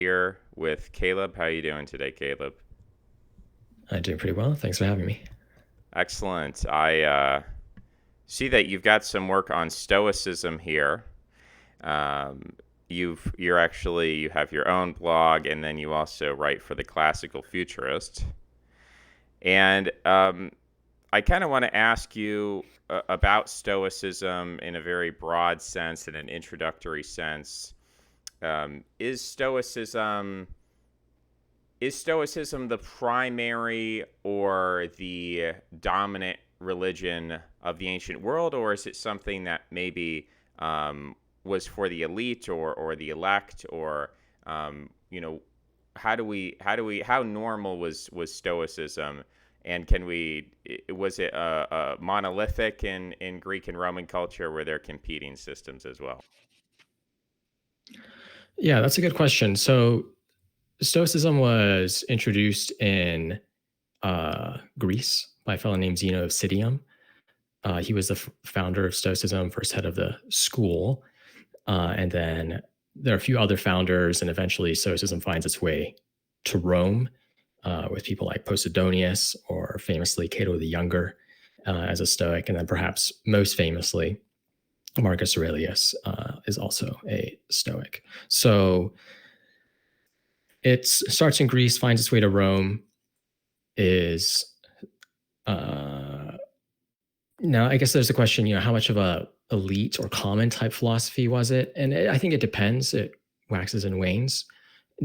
Here with Caleb. How are you doing today, Caleb? I'm doing pretty well. Thanks for having me. Excellent. I see that you've got some work on Stoicism here. Um, you have your own blog, and then you also write for the Classical Futurist. And I kind of want to ask you about Stoicism in a very broad sense, in an introductory sense. Um, is Stoicism is Stoicism the primary or the dominant religion of the ancient world, or is it something that maybe was for the elite or the elect, or you know, how normal was Stoicism, and can we was it a monolithic in Greek and Roman culture? Were there competing systems as well? Yeah, that's a good question. So, Stoicism was introduced in Greece by a fellow named Zeno of Citium. He was the founder of Stoicism, first head of the school. And then there are a few other founders, and eventually Stoicism finds its way to Rome with people like Posidonius or famously Cato the Younger as a Stoic. And then perhaps most famously, Marcus Aurelius is also a Stoic. So it starts in Greece, finds its way to Rome, is uh, now I guess there's a question, how much of a elite or common type philosophy was it? And I think it depends. It waxes and wanes.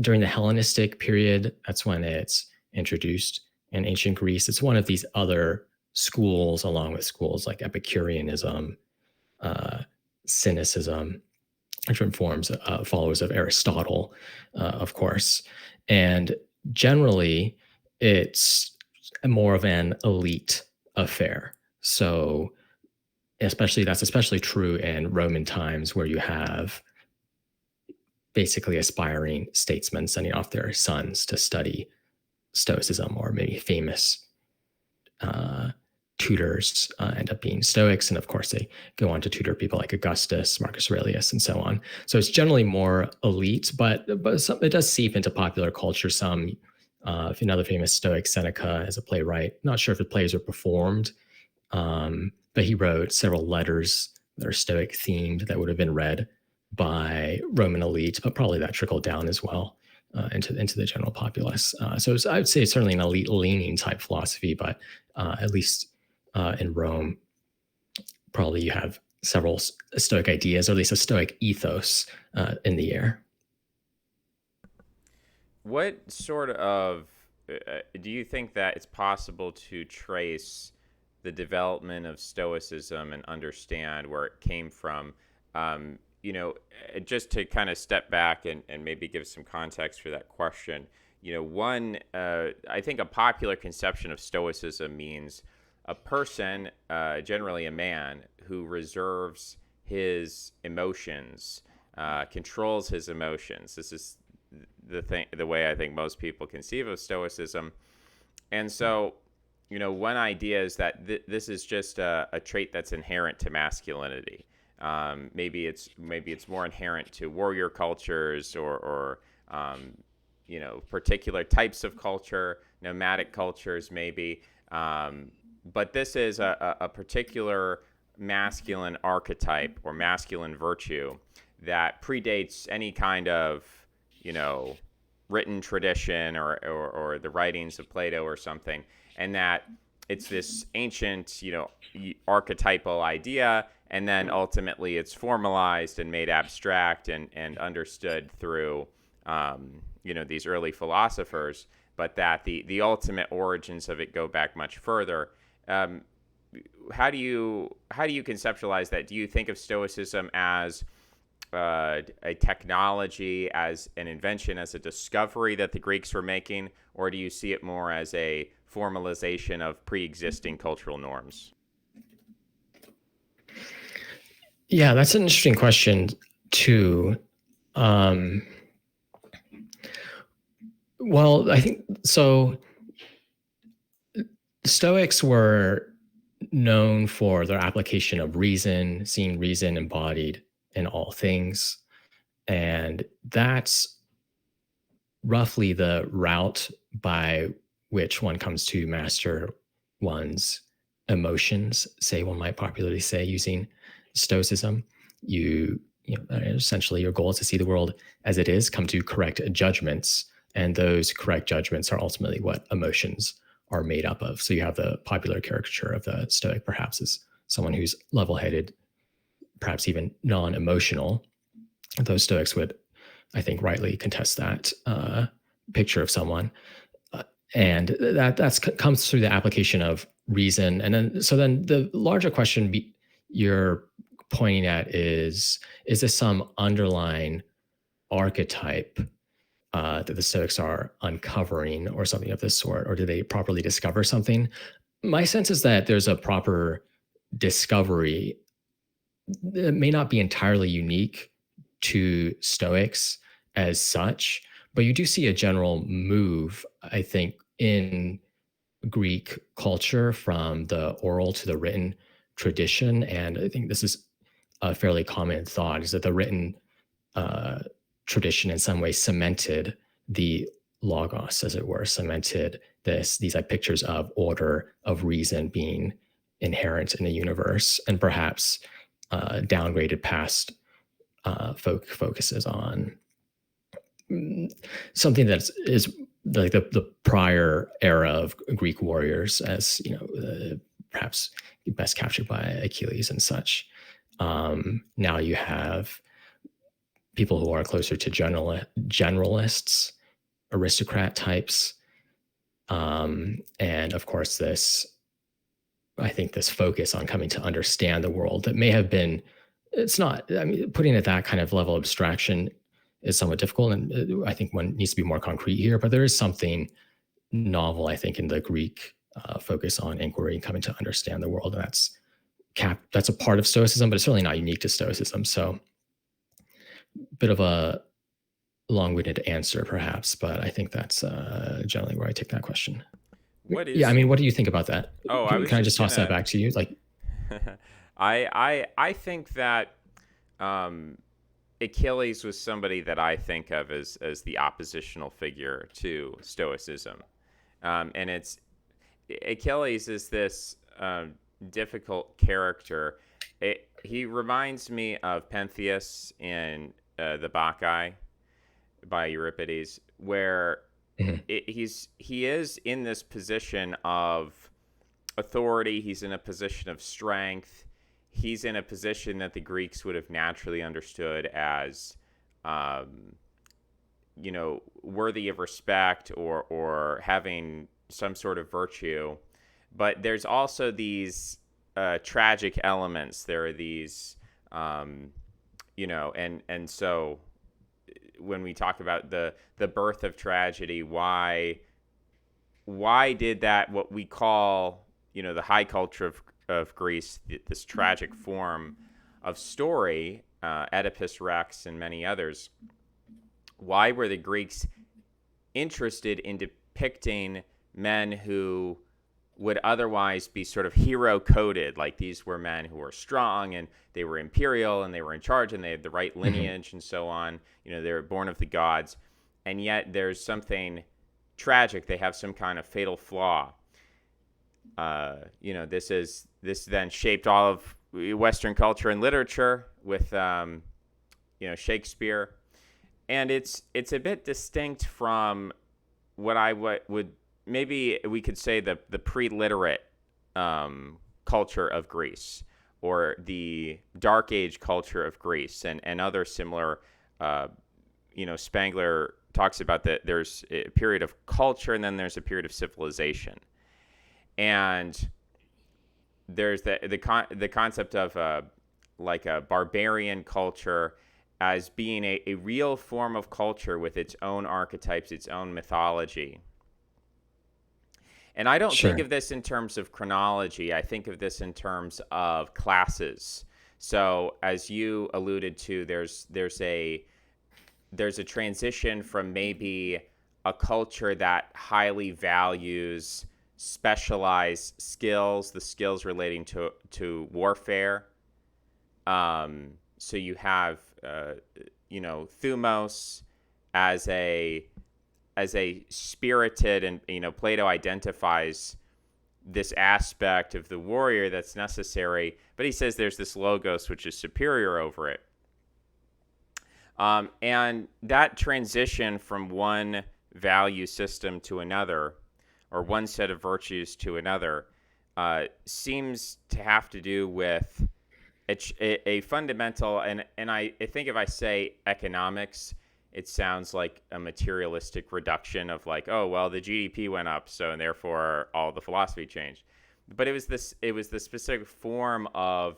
During the Hellenistic period, that's when it's introduced in ancient Greece. It's one of these other schools, along with schools like Epicureanism, uh, Cynicism, different forms, followers of Aristotle, of course. And generally, it's more of an elite affair. So, that's especially true in Roman times where you have basically aspiring statesmen sending off their sons to study Stoicism, or maybe famous uh, tutors end up being Stoics. And of course, they go on to tutor people like Augustus, Marcus Aurelius, and so on. So it's generally more elite, but it does seep into popular culture. Another famous Stoic, Seneca, as a playwright. Not sure if the plays were performed, but he wrote several letters that are Stoic themed that would have been read by Roman elite, but probably that trickled down as well into the general populace. I would say it's certainly an elite leaning type philosophy, but at least in Rome, probably you have several Stoic ideas, or at least a Stoic ethos in the air. What sort of do you think that it's possible to trace the development of Stoicism and understand where it came from? Just to kind of step back and maybe give some context for that question. I think a popular conception of Stoicism means a person, generally a man, who reserves his emotions, controls his emotions. This is the way I think most people conceive of Stoicism. And so, one idea is that this is just a trait that's inherent to masculinity. Maybe it's more inherent to warrior cultures or particular types of culture, nomadic cultures maybe. But this is a particular masculine archetype or masculine virtue that predates any kind of you know written tradition or the writings of Plato or something, and that it's this ancient archetypal idea, and then ultimately it's formalized and made abstract and understood through these early philosophers, but that the ultimate origins of it go back much further. Um, how do you conceptualize that? Do you think of Stoicism as a technology, as an invention, as a discovery that the Greeks were making, or do you see it more as a formalization of pre-existing cultural norms? Yeah, that's an interesting question too. Um, well, I think so. Stoics were known for their application of reason, seeing reason embodied in all things. And that's roughly the route by which one comes to master one's emotions, say one might popularly say using Stoicism. Essentially your goal is to see the world as it is, come to correct judgments, and those correct judgments are ultimately what emotions are made up of. So you have the popular caricature of the Stoic perhaps as someone who's level-headed, perhaps even non-emotional. Those Stoics would, I think, rightly contest that picture of someone, uh, and that comes through the application of reason. And then the larger question you're pointing at is this some underlying archetype that the Stoics are uncovering, or something of this sort, or do they properly discover something? My sense is that there's a proper discovery that may not be entirely unique to Stoics as such, but you do see a general move, I think, in Greek culture from the oral to the written tradition. And I think this is a fairly common thought, is that the written uh, tradition in some way cemented the logos, as it were, cemented these like pictures of order, of reason being inherent in the universe, and perhaps downgraded past focuses on something that is like the prior era of Greek warriors, as perhaps best captured by Achilles and such. Now you have people who are closer to generalists, aristocrat types, and of course I think this focus on coming to understand the world that may have been, it's not, I mean, putting it at that kind of level of abstraction is somewhat difficult. And I think one needs to be more concrete here, but there is something novel, I think, in the Greek focus on inquiry and coming to understand the world. And that's a part of Stoicism, but it's certainly not unique to Stoicism. So a bit of a long-winded answer perhaps, but I think that's generally where I take that question. What Yeah, I is? mean, what do you think about that? Oh, I Can was I just just toss that gonna. back to you? Like, I think that um, Achilles was somebody that I think of as the oppositional figure to Stoicism, and it's Achilles is this difficult character. He reminds me of Pentheus in the Bacchae by Euripides, where mhm, he is in this position of authority. He's in a position of strength. He's in a position that the Greeks would have naturally understood as, um, worthy of respect, or having some sort of virtue. But there's also these tragic elements. There are these, and so when we talk about the birth of tragedy, why did that, what we call, the high culture of Greece, this tragic form of story, Oedipus Rex and many others, why were the Greeks interested in depicting men who would otherwise be sort of hero coded? Like, these were men who were strong, and they were imperial, and they were in charge, and they had the right mhm. lineage and so on. They were born of the gods. And yet there's something tragic. They have some kind of fatal flaw. This then shaped all of Western culture and literature with Shakespeare, and it's a bit distinct from what I would maybe we could say the pre-literate culture of Greece, or the Dark Age culture of Greece, and other similar. Spangler talks about that there's a period of culture, and then there's a period of civilization, and there's the concept of like a barbarian culture as being a real form of culture with its own archetypes, its own mythology. And I don't think Sure. of this in terms of chronology. I think of this in terms of classes. So, as you alluded to, there's a transition from maybe a culture that highly values specialized skills, the skills relating to warfare. So you have, Thumos as a spirited, and Plato identifies this aspect of the warrior that's necessary, but he says there's this logos which is superior over it. And that transition from one value system to another, or one set of virtues to another, seems to have to do with a fundamental, and I think if I say economics, it sounds like a materialistic reduction of like, oh well, the GDP went up, so and therefore all the philosophy changed. But it was the specific form of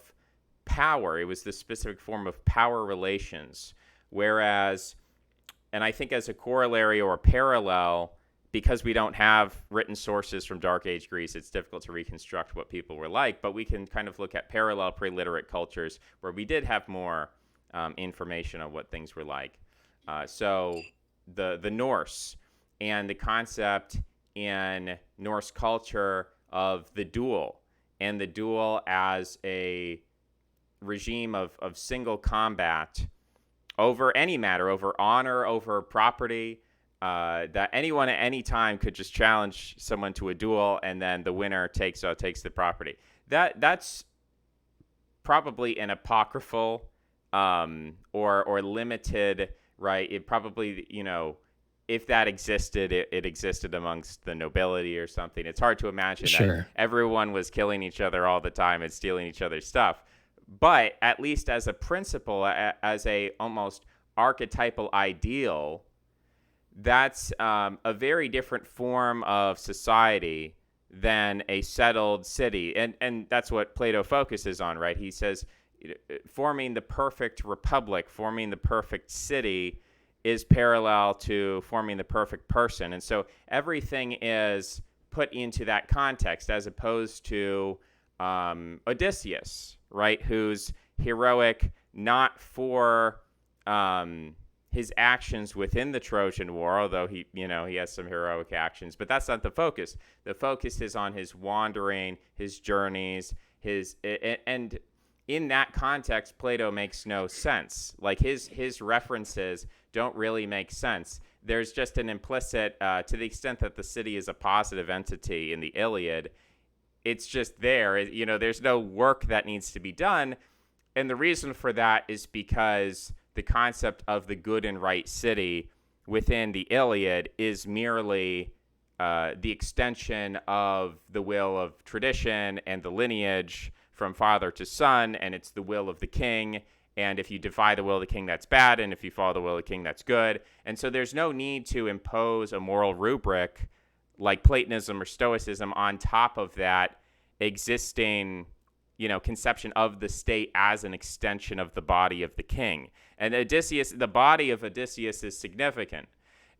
power. It was the specific form of power relations. Whereas, and I think as a corollary or a parallel, because we don't have written sources from Dark Age Greece, it's difficult to reconstruct what people were like, but we can kind of look at parallel pre-literate cultures where we did have more information on what things were like. So the Norse, and the concept in Norse culture of the duel, and the duel as a regime of single combat over any matter, over honor, over property, that anyone at any time could just challenge someone to a duel, and then the winner takes the property. That's probably an apocryphal or limited, right? It probably, if that existed, it existed amongst the nobility or something. It's hard to imagine that Sure. everyone was killing each other all the time and stealing each other's stuff. But at least as a principle, as a almost archetypal ideal, that's a very different form of society than a settled city. And that's what Plato focuses on, right? He says forming the perfect republic, forming the perfect city is parallel to forming the perfect person. And so everything is put into that context, as opposed to Odysseus, right? Who's heroic not for his actions within the Trojan War, although he has some heroic actions, but that's not the focus. The focus is on his wandering, his journeys, and in that context, Plato makes no sense. Like his references don't really make sense. There's just an implicit, to the extent that the city is a positive entity in the Iliad, it's just there. There's no work that needs to be done. And the reason for that is because the concept of the good and right city within the Iliad is merely the extension of the will of tradition and the lineage from father to son, and it's the will of the king. And if you defy the will of the king, that's bad. And if you follow the will of the king, that's good. And so there's no need to impose a moral rubric like Platonism or Stoicism on top of that existing, conception of the state as an extension of the body of the king. And the body of Odysseus is significant.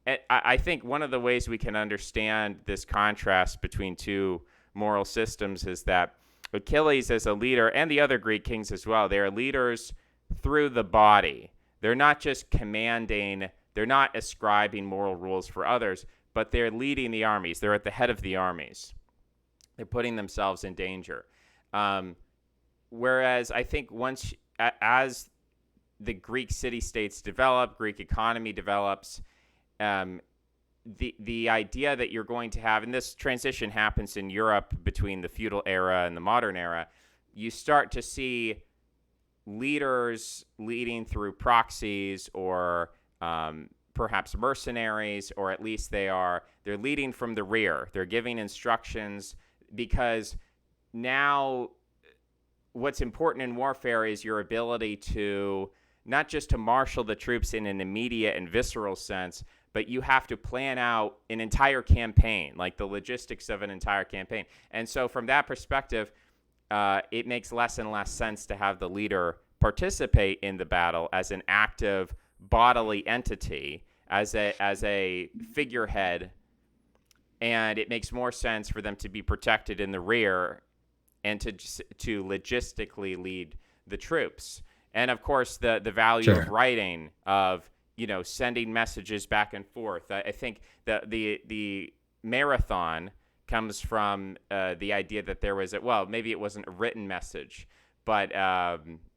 And I think one of the ways we can understand this contrast between two moral systems is that Achilles as a leader, and the other Greek kings as well, they are leaders through the body. They're not just commanding, they're not ascribing moral rules for others, but they're leading the armies. They're at the head of the armies. They're putting themselves in danger. Whereas I think as the Greek city-states develop, Greek economy develops, the idea that you're going to have, and this transition happens in Europe between the feudal era and the modern era, you start to see leaders leading through proxies or perhaps mercenaries, or at least they're leading from the rear. They're giving instructions, because now what's important in warfare is your ability to not just to marshal the troops in an immediate and visceral sense, but you have to plan out an entire campaign, like the logistics of an entire campaign. And so from that perspective, it makes less and less sense to have the leader participate in the battle as an active bodily entity, as a figurehead, and it makes more sense for them to be protected in the rear and to logistically lead the troops. And of course, the value Sure. of writing, of sending messages back and forth. I think the marathon comes from the idea that there was maybe it wasn't a written message, but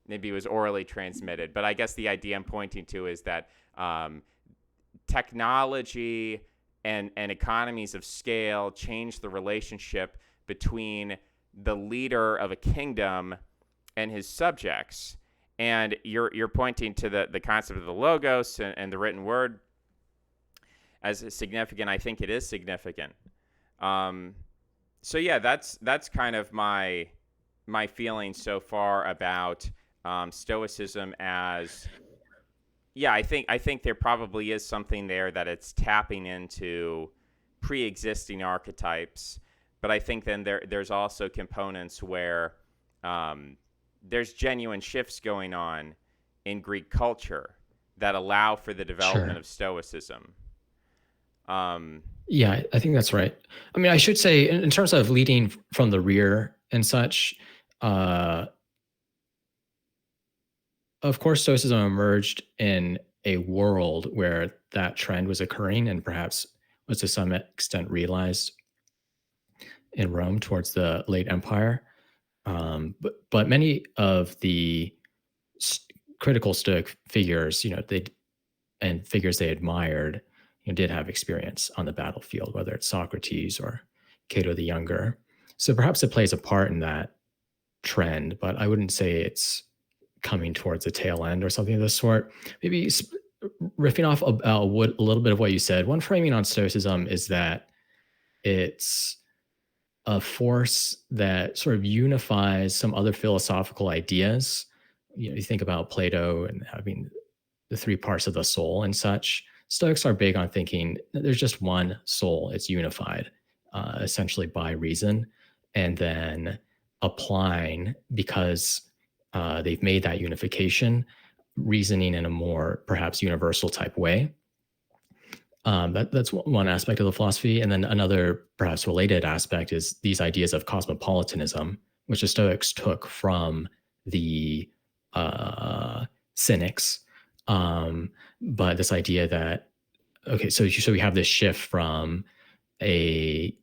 maybe it was orally transmitted. But I guess the idea I'm pointing to is that technology and economies of scale change the relationship between the leader of a kingdom and his subjects. And you're pointing to the concept of the logos and the written word as significant. I think it is significant. Um, so yeah, that's kind of my feeling so far about Stoicism as yeah, I think there probably is something there that it's tapping into pre-existing archetypes, but I think then there's also components where um, there's genuine shifts going on in Greek culture that allow for the development Sure. of Stoicism. Um, Yeah, I think that's right. I mean, I should say, in terms of leading from the rear and such, uh, of course, Stoicism emerged in a world where that trend was occurring and perhaps was to some extent realized in Rome towards the late Empire. But many of the s- critical Stoic figures, they and figures they admired, did have experience on the battlefield, whether it's Socrates or Cato the Younger. So perhaps it plays a part in that trend, but I wouldn't say it's coming towards a tail end or something of this sort. Maybe riffing off about a little bit of what you said, one framing on Stoicism is that it's a force that sort of unifies some other philosophical ideas. You think about Plato and having the three parts of the soul and such. Stoics are big on thinking that there's just one soul, it's unified, essentially by reason, and then applying because they've made that unification, reasoning in a more perhaps universal type way. That's one aspect of the philosophy. And then another perhaps related aspect is these ideas of cosmopolitanism, which the Stoics took from the uh, Cynics. Um, but this idea that, okay, so we have this shift from a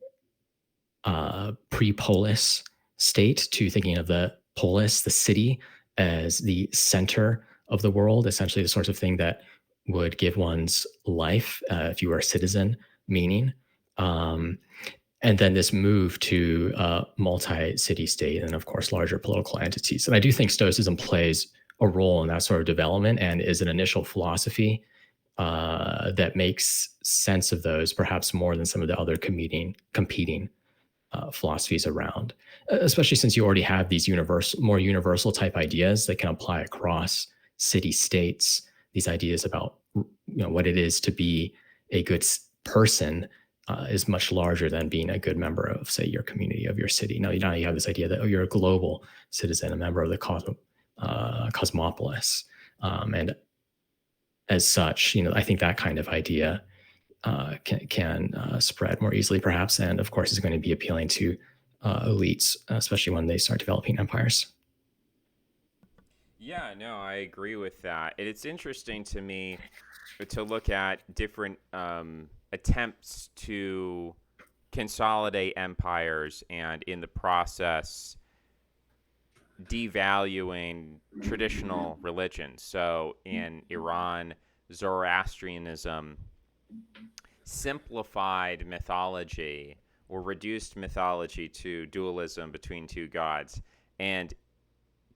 pre-polis state to thinking of the polis, the city, as the center of the world, essentially the sort of thing that would give one's life, if you were a citizen, meaning. Um, and then this move to multi-city state and, of course, larger political entities. And I do think Stoicism plays a role in that sort of development and is an initial philosophy that makes sense of those, perhaps more than some of the other competing philosophies around, especially since you already have these more universal type ideas that can apply across city states. These ideas about what it is to be a good person is much larger than being a good member of, say, your community of your city. Now you have this idea that you're a global citizen, a member of the cosmopolis, and as such, I think that kind of idea can spread more easily, perhaps, and of course is going to be appealing to elites, especially when they start developing empires. yeah, no, I agree with that. And it's interesting to me to look at different attempts to consolidate empires and in the process devaluing traditional religions. So in Iran, Zoroastrianism simplified mythology or reduced mythology to dualism between two gods and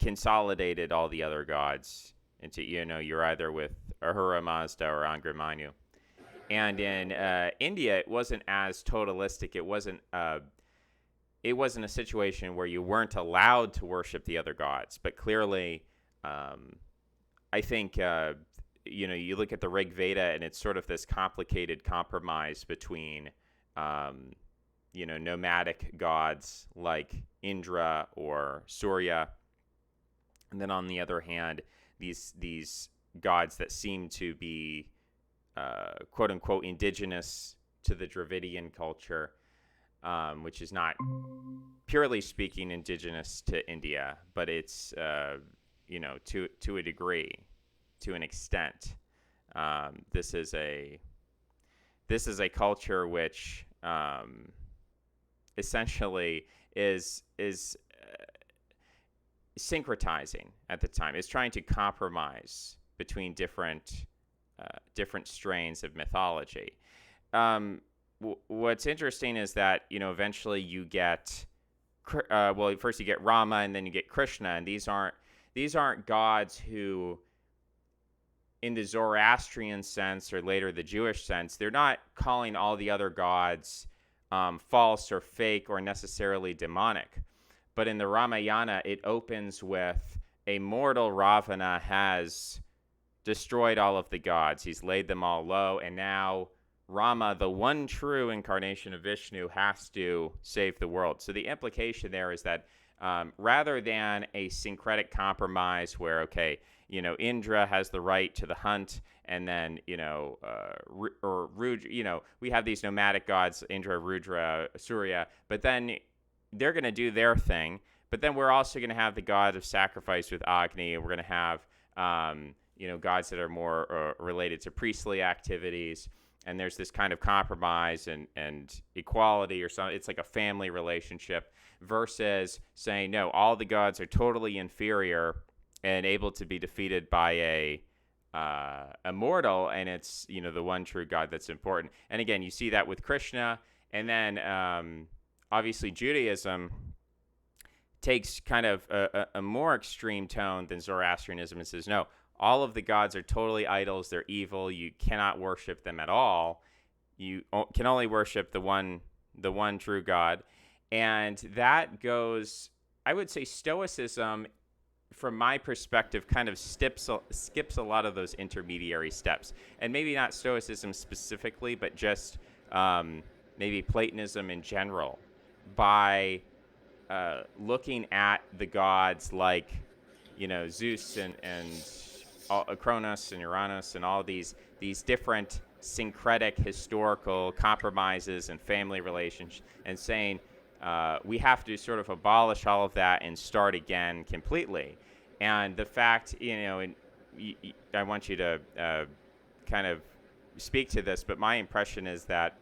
consolidated all the other gods into, you're either with Ahura Mazda or Angra Mainyu. And in India, it wasn't as totalistic. It wasn't a situation where you weren't allowed to worship the other gods, but clearly, um, I think you look at the Rig Veda, and it's sort of this complicated compromise between nomadic gods like Indra or Surya, and then on the other hand, these gods that seem to be quote unquote indigenous to the Dravidian culture, which is not purely speaking indigenous to India, but it's to a degree, to an extent. This is a culture which essentially is syncretizing at the time. Is trying to compromise between different strains of mythology. Um, what's interesting is that eventually you get well, first you get Rama and then you get Krishna, and these aren't gods who, in the Zoroastrian sense or later the Jewish sense, they're not calling all the other gods false or fake or necessarily demonic. But in the Ramayana, it opens with a mortal Ravana has destroyed all of the gods. He's laid them all low, and now Rama, the one true incarnation of Vishnu, has to save the world. So the implication there is that rather than a syncretic compromise where, okay, Indra has the right to the hunt, and then, or Rudra, we have these nomadic gods, Indra, Rudra, Surya, but then they're going to do their thing. But then we're also going to have the god of sacrifice with Agni. We're going to have, gods that are more related to priestly activities. And there's this kind of compromise and equality or something. It's like a family relationship versus saying, no, all the gods are totally inferior and able to be defeated by a mortal, and it's the one true God that's important. And again, you see that with Krishna, and then obviously Judaism takes kind of a more extreme tone than Zoroastrianism and says, no, all of the gods are totally idols. They're evil. You cannot worship them at all. You can only worship the one true God. And that goes, I would say Stoicism, from my perspective, kind of skips a lot of those intermediary steps. And maybe not Stoicism specifically, but just maybe Platonism in general, by looking at the gods like, Zeus and Cronus and Uranus and all these different syncretic historical compromises and family relations, and saying we have to sort of abolish all of that and start again completely. And the fact, and I want you to kind of speak to this, but my impression is that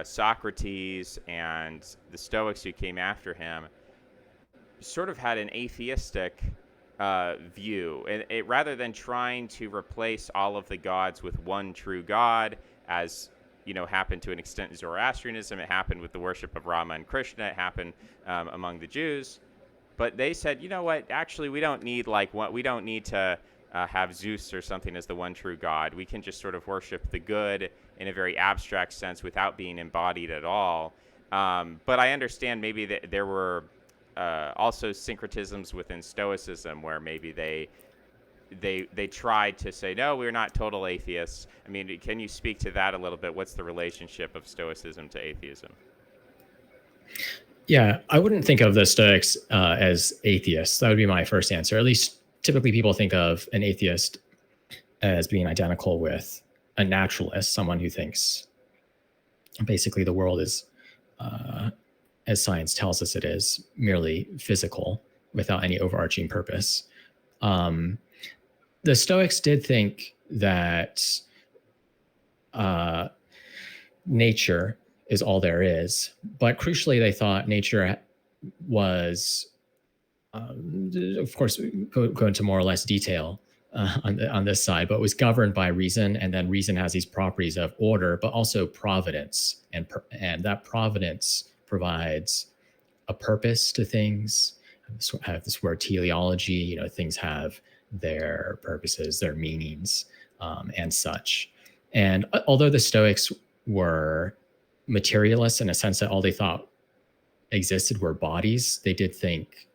Socrates and the Stoics who came after him sort of had an atheistic view. It rather than trying to replace all of the gods with one true God, as happened to an extent in Zoroastrianism, it happened with the worship of Rama and Krishna, it happened among the Jews. But they said, you know what? Actually, we don't need we don't need to have Zeus or something as the one true God. We can just sort of worship the good in a very abstract sense without being embodied at all. But I understand maybe that there were also syncretisms within Stoicism where maybe they tried to say, no, we're not total atheists. I mean, can you speak to that a little bit? What's the relationship of Stoicism to atheism? Yeah, I wouldn't think of the Stoics as atheists. That would be my first answer. At least typically people think of an atheist as being identical with a naturalist, someone who thinks basically the world is, as science tells us it is, merely physical without any overarching purpose. The Stoics did think that nature is all there is, but crucially, they thought nature was, of course, go into more or less detail on this side, but was governed by reason, and then reason has these properties of order, but also providence, and that providence provides a purpose to things. I have this word teleology. Things have their purposes, their meanings, and such. And although the Stoics were materialists in a sense that all they thought existed were bodies, they did think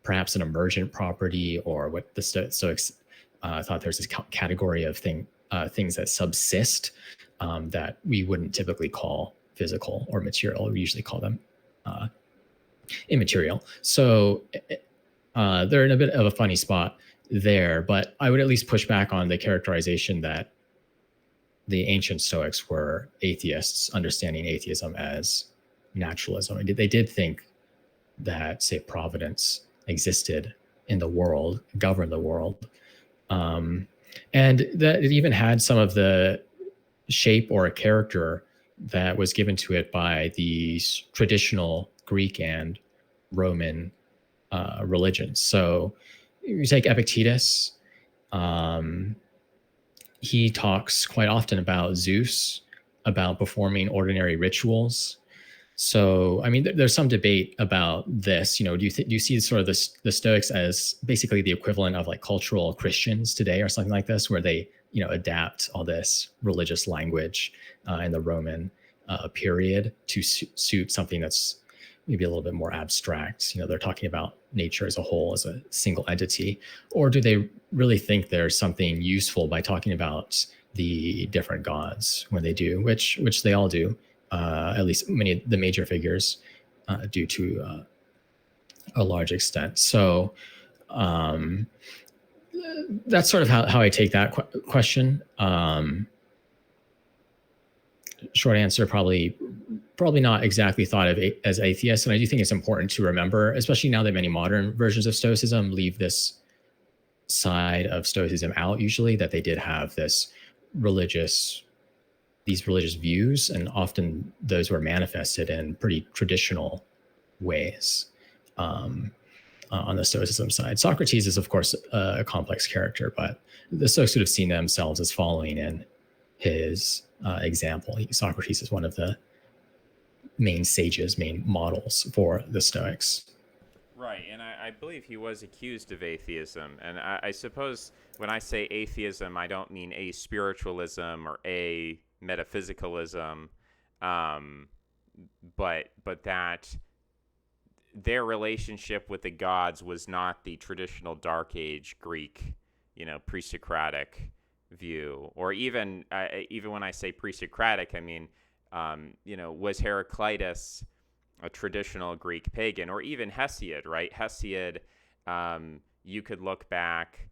perhaps an emergent property, or what the Stoics thought there's this category of things that subsist that we wouldn't typically call physical or material. We usually call them immaterial. So they're in a bit of a funny spot there, but I would at least push back on the characterization that the ancient Stoics were atheists, understanding atheism as naturalism. They did think that, say, providence existed in the world, governed the world, and that it even had some of the shape or a character that was given to it by the traditional Greek and Roman religions. So you take Epictetus. He talks quite often about Zeus about performing ordinary rituals. So, I mean, there's some debate about this. Do you see sort of the Stoics as basically the equivalent of like cultural Christians today, or something like this, where they adapt all this religious language in the Roman period to suit something that's maybe a little bit more abstract? They're talking about nature as a whole, as a single entity, or do they really think there's something useful by talking about the different gods when they do, which they all do, at least many of the major figures do to a large extent. So um, that's sort of how I take that question. Short answer, probably not exactly thought of as atheists. And I do think it's important to remember, especially now that many modern versions of Stoicism leave this side of Stoicism out, usually, that they did have religious these religious views, and often those were manifested in pretty traditional ways. On the Stoicism side, Socrates is, of course, a complex character, but the Stoics would have seen themselves as following in his example. Socrates is one of the main sages, main models for the Stoics. Right, and I believe he was accused of atheism. And I suppose when I say atheism, I don't mean a spiritualism or a metaphysicalism, um, but that their relationship with the gods was not the traditional Dark Age Greek, pre-Socratic view, or even when I say pre-Socratic, I mean, was Heraclitus a traditional Greek pagan, or even Hesiod, right? Hesiod, you could look back,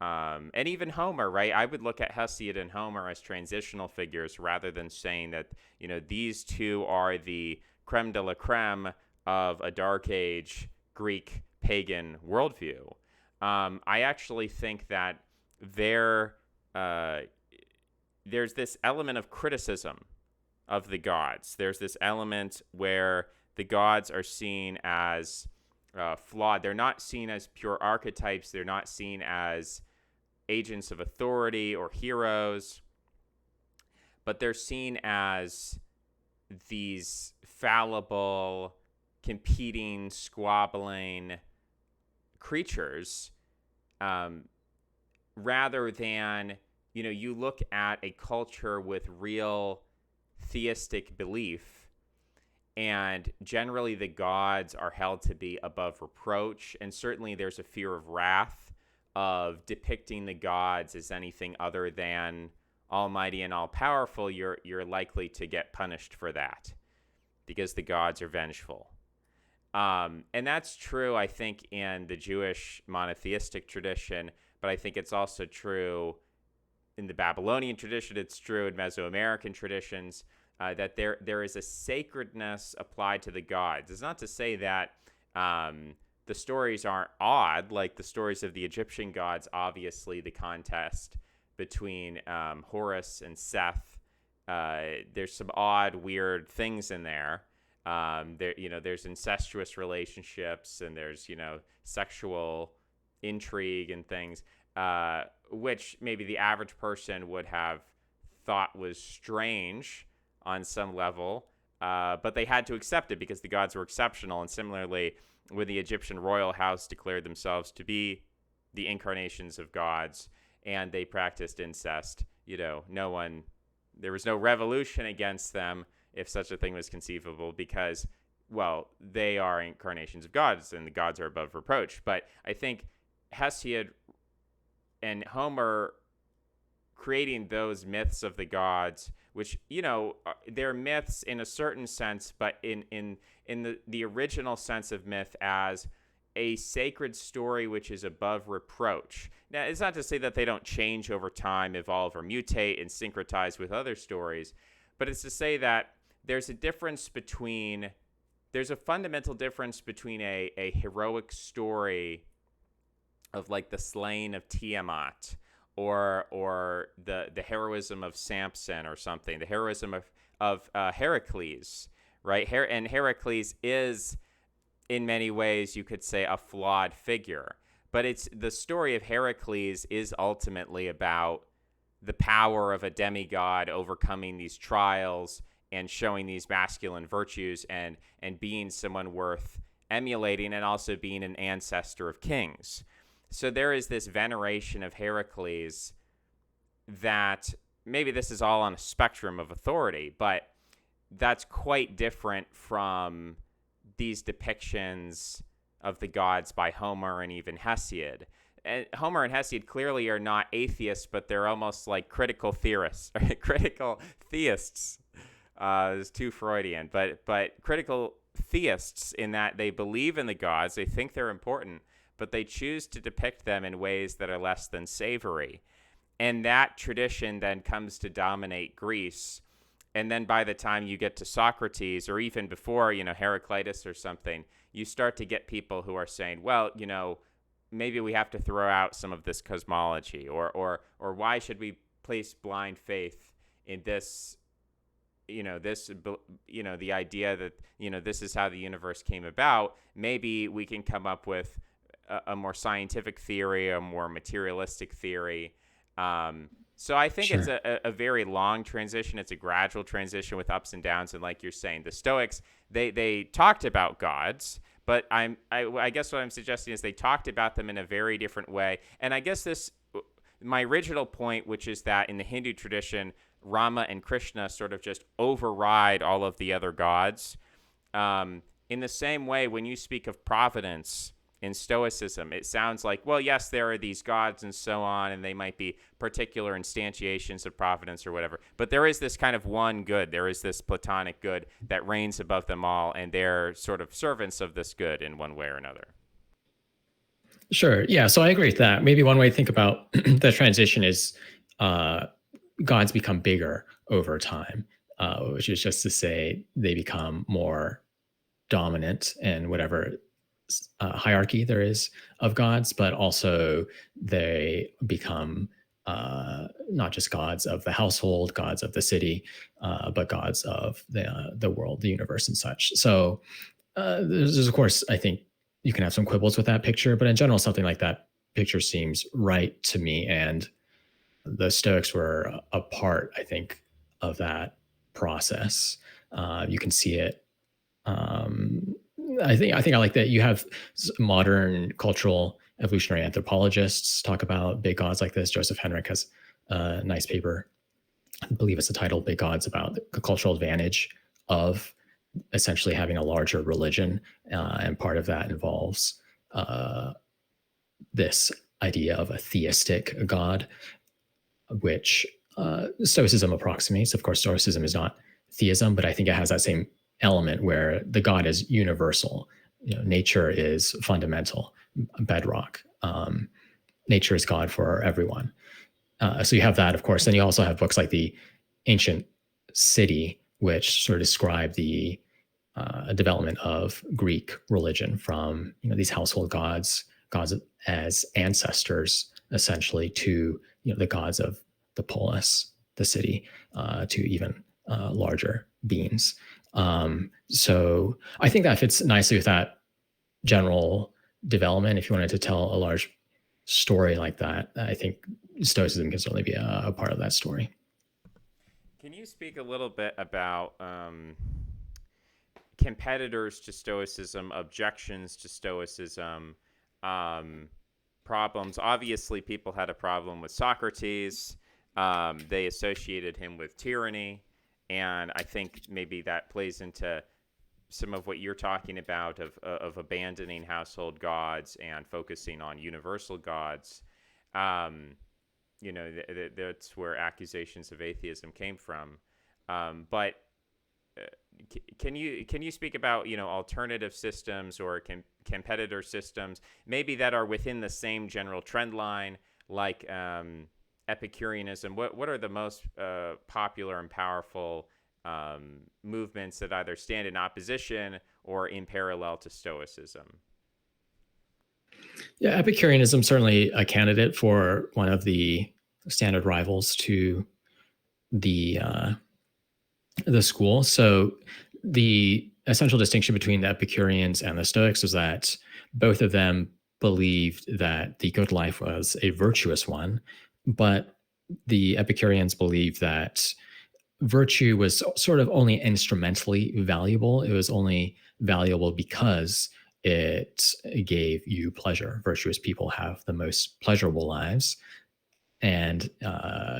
and even Homer, right? I would look at Hesiod and Homer as transitional figures rather than saying that, these two are the creme de la creme of a Dark Age Greek pagan worldview. I actually think that there, there's this element of criticism of the gods. There's this element where the gods are seen as flawed. They're not seen as pure archetypes. They're not seen as agents of authority or heroes, but they're seen as these fallible, competing, squabbling creatures, rather than, you look at a culture with real theistic belief, and generally the gods are held to be above reproach, and certainly there's a fear of wrath of depicting the gods as anything other than almighty and all-powerful. You're likely to get punished for that because the gods are vengeful. And that's true, I think, in the Jewish monotheistic tradition, but I think it's also true in the Babylonian tradition. It's true in Mesoamerican traditions, that there is a sacredness applied to the gods. It's not to say that the stories aren't odd, like the stories of the Egyptian gods. Obviously, the contest between Horus and Seth, there's some odd, weird things in there. There's incestuous relationships, and there's sexual intrigue and things, which maybe the average person would have thought was strange on some level, but they had to accept it because the gods were exceptional. And similarly, when the Egyptian royal house declared themselves to be the incarnations of gods and they practiced incest, there was no revolution against them, if such a thing was conceivable, because, well, they are incarnations of gods and the gods are above reproach. But I think Hesiod and Homer creating those myths of the gods, which, they're myths in a certain sense, but in the original sense of myth as a sacred story which is above reproach. Now, it's not to say that they don't change over time, evolve, or mutate and syncretize with other stories, but it's to say that there's a fundamental difference between a heroic story of like the slaying of Tiamat, or the heroism of Samson or something, the heroism of Heracles, right? And Heracles is, in many ways, you could say, a flawed figure. But it's the story of Heracles is ultimately about the power of a demigod overcoming these trials and showing these masculine virtues and being someone worth emulating and also being an ancestor of kings. So there is this veneration of Heracles that maybe this is all on a spectrum of authority, but that's quite different from these depictions of the gods by Homer and even Hesiod. And Homer and Hesiod clearly are not atheists, but they're almost like critical theorists, critical theists. It's too Freudian, but critical theists in that they believe in the gods, they think they're important, but they choose to depict them in ways that are less than savory. And that tradition then comes to dominate Greece. And then by the time you get to Socrates, or even before, Heraclitus or something, you start to get people who are saying, well, maybe we have to throw out some of this cosmology, or why should we place blind faith in this, the idea that, this is how the universe came about. Maybe we can come up with a more scientific theory, a more materialistic theory. So I think it's Sure. a very long transition. It's a gradual transition with ups and downs. And like you're saying, the Stoics, they talked about gods, but I guess what I'm suggesting is they talked about them in a very different way. And I guess my original point, which is that in the Hindu tradition, Rama and Krishna sort of just override all of the other gods. In the same way, when you speak of providence in Stoicism, it sounds like, well, yes, there are these gods and so on, and they might be particular instantiations of providence or whatever. But there is this kind of one good. There is this Platonic good that reigns above them all, and they're sort of servants of this good in one way or another. Sure. Yeah. So I agree with that. Maybe one way to think about the transition is uh, gods become bigger over time, which is just to say they become more dominant in whatever hierarchy there is of gods, but also they become not just gods of the household, gods of the city, but gods of the world, the universe, and such. So there's, of course, I think you can have some quibbles with that picture, but in general, something like that picture seems right to me. And the Stoics were a part, I think, of that process. You can see it. Um, I think I like that you have modern cultural evolutionary anthropologists talk about big gods like this. Joseph Henrich has a nice paper, I believe it's the title, "Big Gods," about the cultural advantage of essentially having a larger religion, and part of that involves uh, this idea of a theistic god, which Stoicism approximates. Of course, Stoicism is not theism, but I think it has that same element where the God is universal. Nature is fundamental, bedrock. Nature is God for everyone. So you have that, of course. Then you also have books like the Ancient City, which sort of describe the development of Greek religion from these household gods as ancestors, essentially, to the gods of the polis, the city, to even larger beings. So I think that fits nicely with that general development. If you wanted to tell a large story like that, I think Stoicism can certainly be a part of that story. Can you speak a little bit about competitors to Stoicism, objections to Stoicism, um, problems? Obviously, people had a problem with Socrates. They associated him with tyranny. And I think maybe that plays into some of what you're talking about of abandoning household gods and focusing on universal gods. Um, that's where accusations of atheism came from. But can you speak about alternative systems or competitor systems maybe that are within the same general trend line, like Epicureanism? What are the most popular and powerful movements that either stand in opposition or in parallel to Stoicism? Yeah, Epicureanism certainly a candidate for one of the standard rivals to the school. So the essential distinction between the Epicureans and the Stoics was that both of them believed that the good life was a virtuous one, but the Epicureans believed that virtue was sort of only instrumentally valuable. It was only valuable because it gave you pleasure. Virtuous people have the most pleasurable lives. And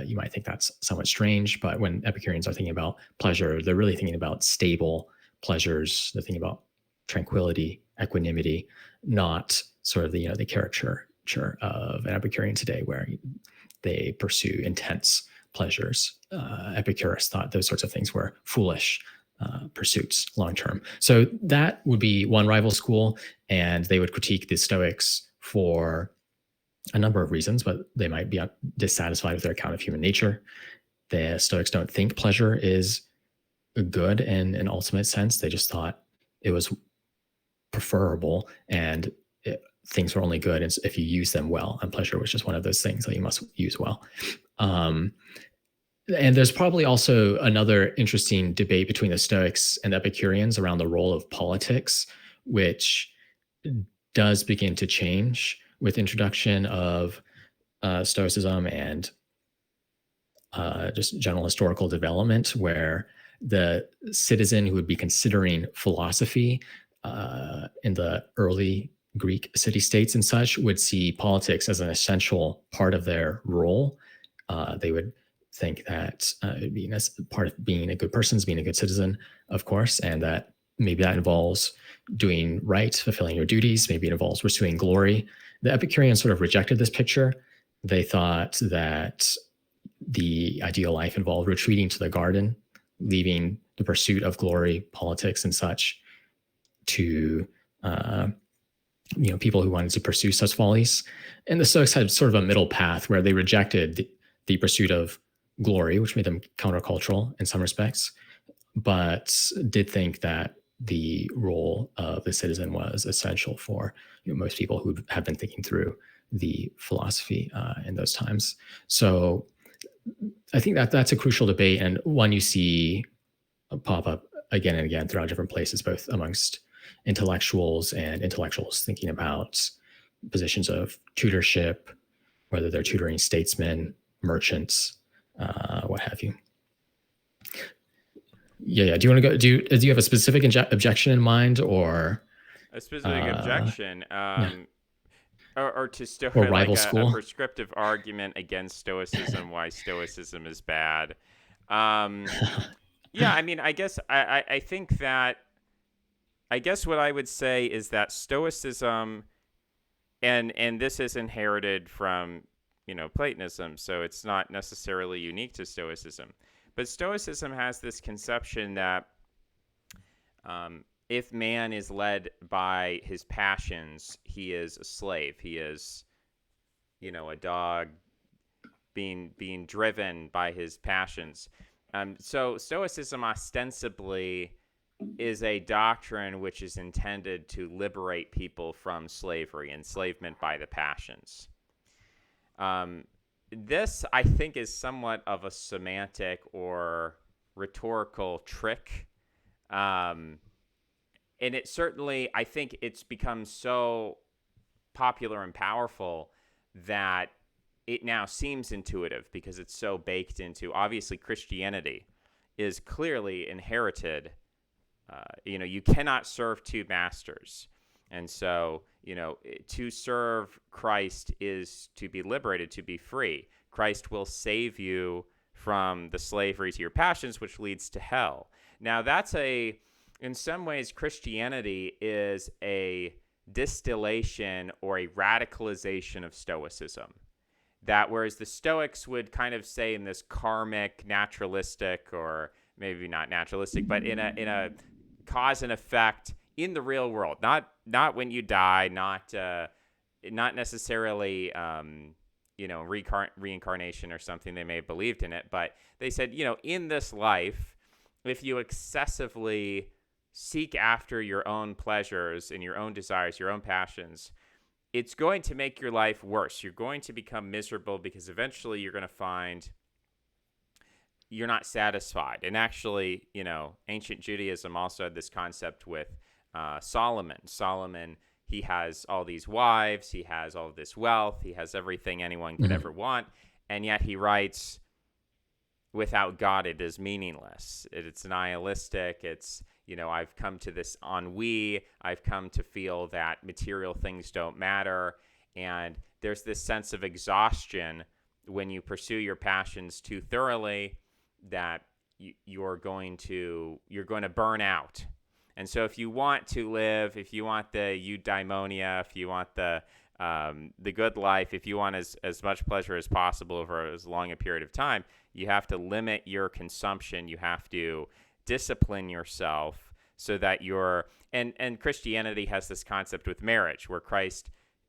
you might think that's somewhat strange, but when Epicureans are thinking about pleasure, they're really thinking about stable pleasures. They're thinking about tranquility, equanimity, not sort of the the caricature of an Epicurean today, where they pursue intense pleasures. Epicurus thought those sorts of things were foolish pursuits long term. So that would be one rival school, and they would critique the Stoics for a number of reasons, but they might be dissatisfied with their account of human nature. The Stoics don't think pleasure is good in an ultimate sense. They just thought it was preferable, and things were only good if you use them well. And pleasure was just one of those things that you must use well. Um, and there's probably also another interesting debate between the Stoics and the Epicureans around the role of politics, which does begin to change with introduction of Stoicism and just general historical development, where the citizen who would be considering philosophy in the early Greek city states and such would see politics as an essential part of their role. They would think that being as part of being a good person is being a good citizen, of course, and that maybe that involves doing right, fulfilling your duties. Maybe it involves pursuing glory. The Epicureans sort of rejected this picture. They thought that the ideal life involved retreating to the garden, leaving the pursuit of glory, politics, and such to people who wanted to pursue such follies. And the Stoics had sort of a middle path where they rejected the pursuit of glory, which made them countercultural in some respects, but did think that the role of the citizen was essential for most people who have been thinking through the philosophy in those times. So I think that that's a crucial debate, and one you see pop up again and again throughout different places, both amongst intellectuals and intellectuals thinking about positions of tutorship, whether they're tutoring statesmen, merchants, what have you. Yeah. Do you want to go? Do you have a specific objection in mind, or A specific uh, objection, yeah, or to or like rival a school? prescriptive argument against Stoicism, why Stoicism is bad. Um, yeah, I mean, I think that I guess what I would say is that Stoicism, and this is inherited from Platonism, so it's not necessarily unique to Stoicism. But Stoicism has this conception that if man is led by his passions, he is a slave. He is, a dog being driven by his passions. So Stoicism ostensibly is a doctrine which is intended to liberate people from slavery, enslavement by the passions. Um, this, I think, is somewhat of a semantic or rhetorical trick. Um, and it certainly, I think it's become so popular and powerful that it now seems intuitive because it's so baked into, obviously, Christianity is clearly inherited. You cannot serve two masters. And so, to serve Christ is to be liberated, to be free. Christ will save you from the slavery to your passions, which leads to hell. Now, in some ways, Christianity is a distillation or a radicalization of Stoicism. That whereas the Stoics would kind of say in this karmic, naturalistic, or maybe not naturalistic, but in a cause and effect in the real world, not when you die, not necessarily reincarnation or something. They may have believed in it, but they said, in this life, if you excessively seek after your own pleasures and your own desires, your own passions, it's going to make your life worse. You're going to become miserable because eventually you're going to find you're not satisfied. And actually, ancient Judaism also had this concept with Solomon. Solomon, he has all these wives, he has all this wealth, he has everything anyone could Mhm. ever want. And yet he writes, without God, it is meaningless. It's nihilistic. It's, I've come to this ennui. I've come to feel that material things don't matter. And there's this sense of exhaustion when you pursue your passions too thoroughly, that you're going to burn out. And so if you want to live, if you want the eudaimonia, if you want the good life, if you want as much pleasure as possible over as long a period of time, you have to limit your consumption. You have to discipline yourself so that and Christianity has this concept with marriage where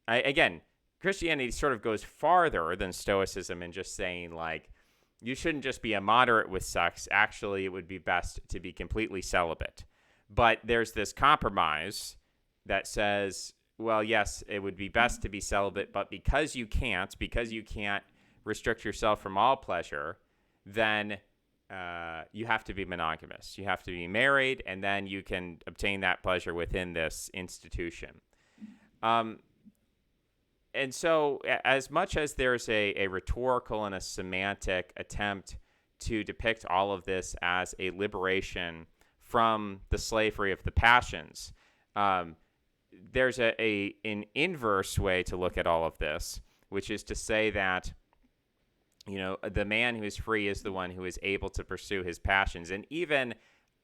again, Christianity sort of goes farther than Stoicism in just saying, like, you shouldn't just be immoderate with sex. Actually, it would be best to be completely celibate. But there's this compromise that says, well, yes, it would be best to be celibate, but because you can't restrict yourself from all pleasure, then you have to be monogamous. You have to be married, and then you can obtain that pleasure within this institution. And so, as much as there's a rhetorical and a semantic attempt to depict all of this as a liberation from the slavery of the passions, there's an inverse way to look at all of this, which is to say that, the man who is free is the one who is able to pursue his passions. And even,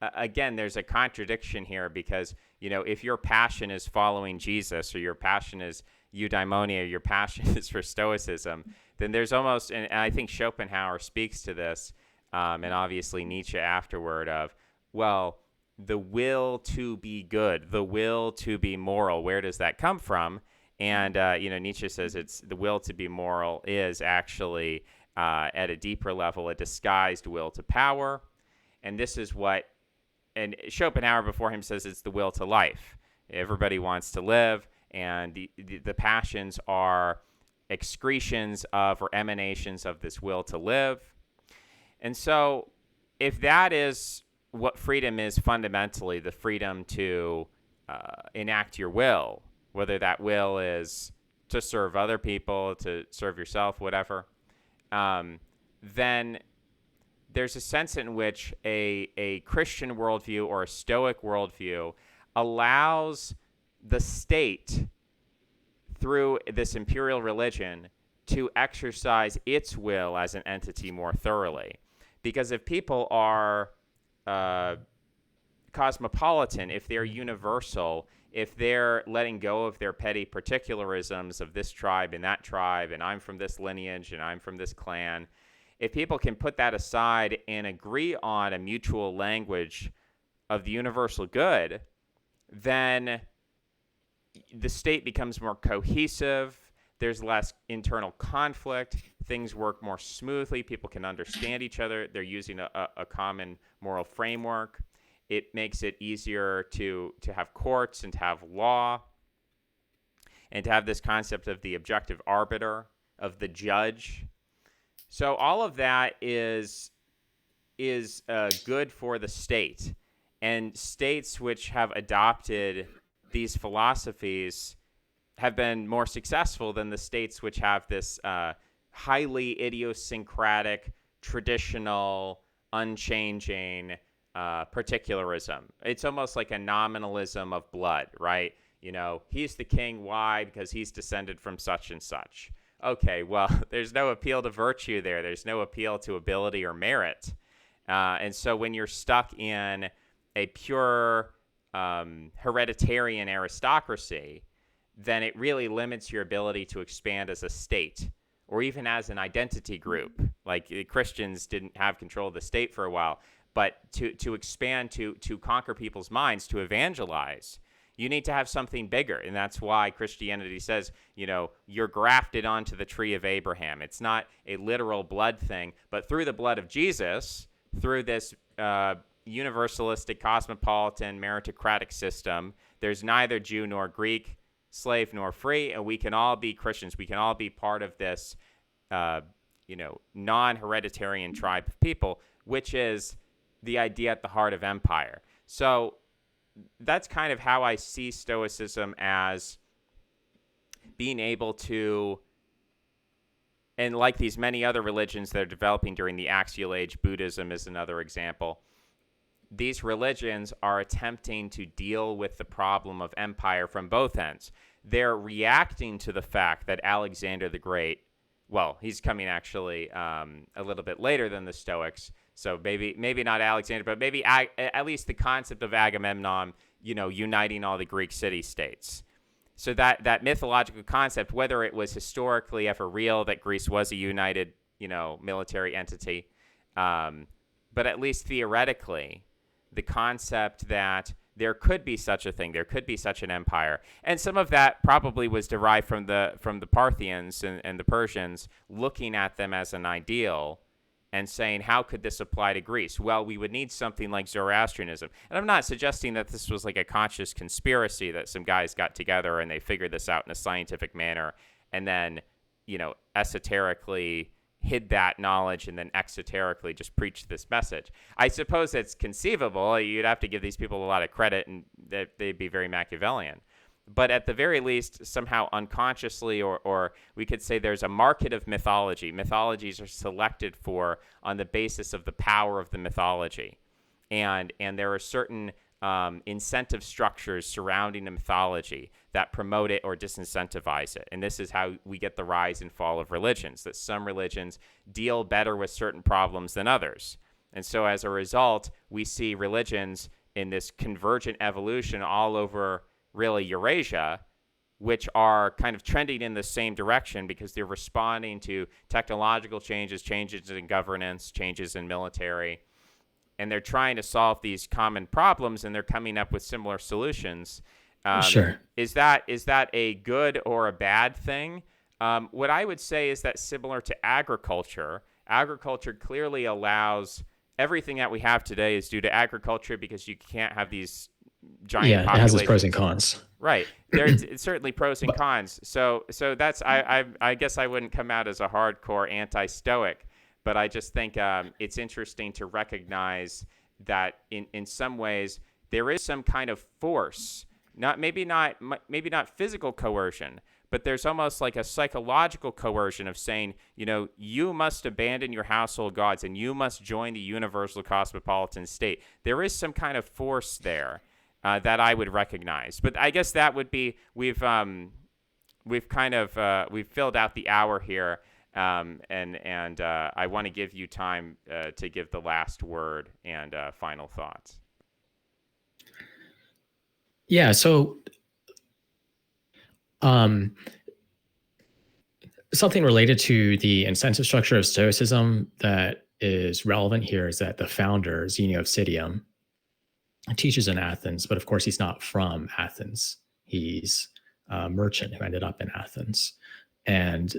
again, there's a contradiction here because, if your passion is following Jesus, or your passion is eudaimonia, your passion is for Stoicism, then there's almost, and I think Schopenhauer speaks to this, and obviously Nietzsche afterward, of, well, the will to be good, the will to be moral, where does that come from? And, Nietzsche says it's the will to be moral is actually, at a deeper level, a disguised will to power. And this is and Schopenhauer before him says it's the will to life. Everybody wants to live, and the passions are excretions of or emanations of this will to live. And so if that is what freedom is fundamentally, the freedom to enact your will, whether that will is to serve other people, to serve yourself, whatever, then there's a sense in which a Christian worldview or a Stoic worldview allows the state, through this imperial religion, to exercise its will as an entity more thoroughly. Because if people are cosmopolitan, if they're universal, if they're letting go of their petty particularisms of this tribe and that tribe, and I'm from this lineage and I'm from this clan, if people can put that aside and agree on a mutual language of the universal good, then the state becomes more cohesive. There's less internal conflict. Things work more smoothly. People can understand each other. They're using a common moral framework. It makes it easier to have courts and to have law and to have this concept of the objective arbiter, of the judge. So all of that is good for the state. And states which have adopted these philosophies have been more successful than the states which have this highly idiosyncratic, traditional, unchanging particularism. It's almost like a nominalism of blood, right? He's the king. Why? Because he's descended from such and such. Okay, well, there's no appeal to virtue there. There's no appeal to ability or merit. And so when you're stuck in a pure hereditarian aristocracy, then it really limits your ability to expand as a state or even as an identity group. Like Christians didn't have control of the state for a while, but to expand, to conquer people's minds, to evangelize, you need to have something bigger. And that's why Christianity says, you're grafted onto the tree of Abraham. It's not a literal blood thing, but through the blood of Jesus, through this universalistic, cosmopolitan, meritocratic system, there's neither Jew nor Greek, slave nor free, and we can all be Christians. We can all be part of this, non-hereditarian tribe of people, which is the idea at the heart of empire. So that's kind of how I see Stoicism, as being able to and like these many other religions that are developing during the Axial Age, Buddhism is another example. These religions are attempting to deal with the problem of empire from both ends. They're reacting to the fact that Alexander the Great, well, he's coming actually a little bit later than the Stoics, so maybe not Alexander, but maybe at least the concept of Agamemnon, uniting all the Greek city states. So that mythological concept, whether it was historically ever real that Greece was a united, military entity, but at least theoretically, the concept that there could be such a thing, there could be such an empire, and some of that probably was derived from the Parthians and the Persians looking at them as an ideal and saying, how could this apply to Greece? Well, we would need something like Zoroastrianism. And I'm not suggesting that this was like a conscious conspiracy that some guys got together and they figured this out in a scientific manner and then, esoterically hid that knowledge and then exoterically just preached this message. I suppose it's conceivable. You'd have to give these people a lot of credit and that they'd be very Machiavellian. But at the very least, somehow unconsciously, or we could say there's a market of mythology. Mythologies are selected for on the basis of the power of the mythology. And there are certain incentive structures surrounding the mythology that promote it or disincentivize it. And this is how we get the rise and fall of religions, that some religions deal better with certain problems than others. And so as a result, we see religions in this convergent evolution all over really Eurasia, which are kind of trending in the same direction because they're responding to technological changes, changes in governance, changes in military, and they're trying to solve these common problems, and they're coming up with similar solutions. Sure. Is that a good or a bad thing? What I would say is that similar to agriculture clearly allows everything that we have today is due to agriculture because you can't have these giant Yeah, it has its pros and populations. cons. Right. There's certainly pros and But cons. So that's I guess I wouldn't come out as a hardcore anti-Stoic, but I just think it's interesting to recognize that in some ways there is some kind of force, maybe not physical coercion, but there's almost like a psychological coercion of saying, you must abandon your household gods and you must join the universal cosmopolitan state. There is some kind of force there that I would recognize. But I guess that would be we've kind of we've filled out the hour here, and I want to give you time to give the last word and final thoughts. yeah, so um, something related to the incentive structure of Stoicism that is relevant here is that the founder, Zeno of Citium, teaches in Athens, but of course he's not from Athens. He's a merchant who ended up in Athens. And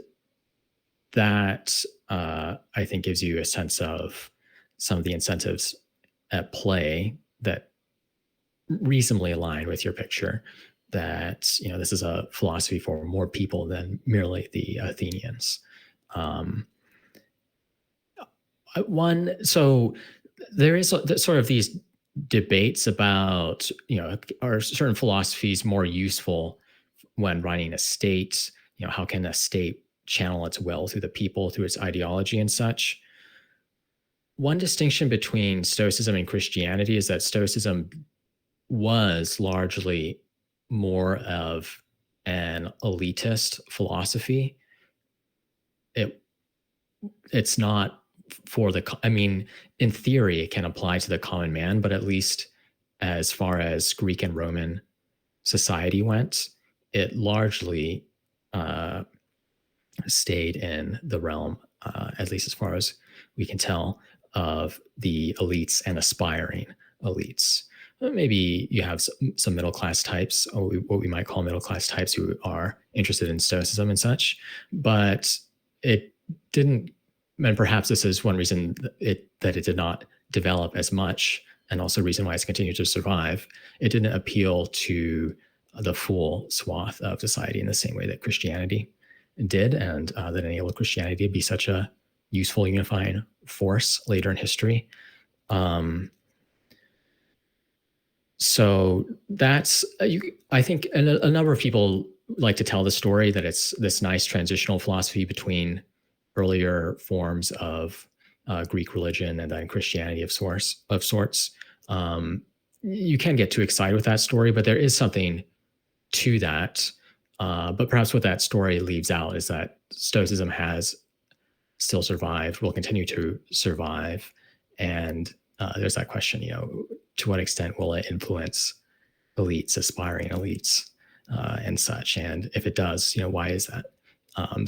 that, I think, gives you a sense of some of the incentives at play that reasonably align with your picture that, this is a philosophy for more people than merely the Athenians. So there is sort of these debates about, are certain philosophies more useful when running a state? How can a state channel its will through the people, through its ideology and such? One distinction between Stoicism and Christianity is that Stoicism was largely more of an elitist philosophy. It's not for in theory, it can apply to the common man, but at least as far as Greek and Roman society went, it largely stayed in the realm, at least as far as we can tell, of the elites and aspiring elites. Maybe you have some middle class types, or what we might call middle class types, who are interested in Stoicism and such, but it didn't. And perhaps this is one reason that it did not develop as much, and also a reason why it's continued to survive. It didn't appeal to the full swath of society in the same way that Christianity did, and that enabled Christianity to be such a useful unifying force later in history. So that's, I think, a number of people like to tell the story that it's this nice transitional philosophy between earlier forms of Greek religion and then Christianity of sorts. Um, you can get too excited with that story, but there is something to that. But perhaps what that story leaves out is that Stoicism has still survived, will continue to survive, and there's that question, to what extent will it influence elites, aspiring elites, and such? And if it does, why is that?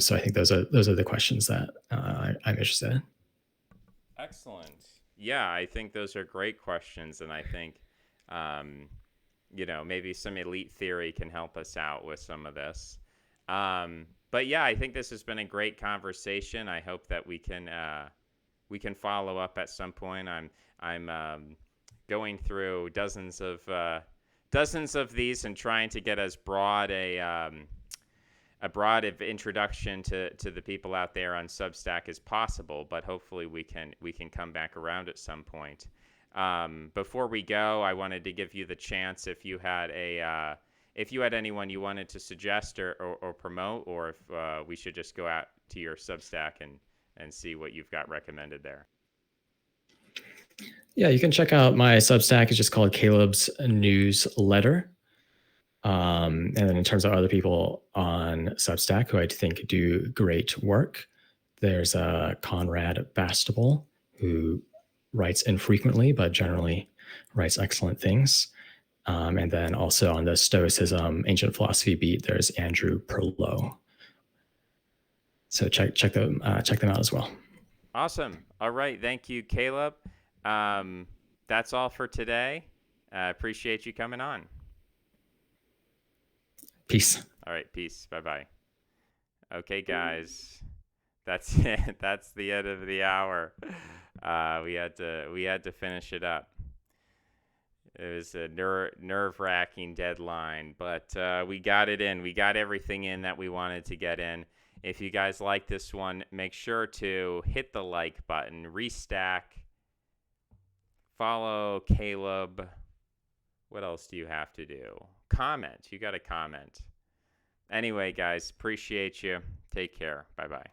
So I think those are the questions that I'm interested in. Excellent. Yeah, I think those are great questions, and I think, um, maybe some elite theory can help us out with some of this. But yeah, I think this has been a great conversation. I hope that we can follow up at some point. I'm going through dozens of these and trying to get as broad of introduction to the people out there on Substack as possible. But hopefully we can come back around at some point. Before we go, I wanted to give you the chance if you had anyone you wanted to suggest or promote, or if we should just go out to your Substack and see what you've got recommended there. Yeah, you can check out my Substack. It's just called Caleb's Newsletter. And then in terms of other people on Substack who I think do great work, there's Conrad Bastable, who writes infrequently but generally writes excellent things. And then also on the Stoicism ancient philosophy beat, there's Andrew Perlow. So check them out as well. Awesome. All right. Thank you, Caleb. Um, that's all for today. Appreciate you coming on. Peace. All right. Peace. Bye bye. Okay, guys. That's it. That's the end of the hour. We had to finish it up. It was a nerve-wracking deadline, but we got it in. We got everything in that we wanted to get in. If you guys like this one, make sure to hit the like button, restack, follow Caleb. What else do you have to do? Comment. You got to comment. Anyway, guys, appreciate you. Take care. Bye-bye.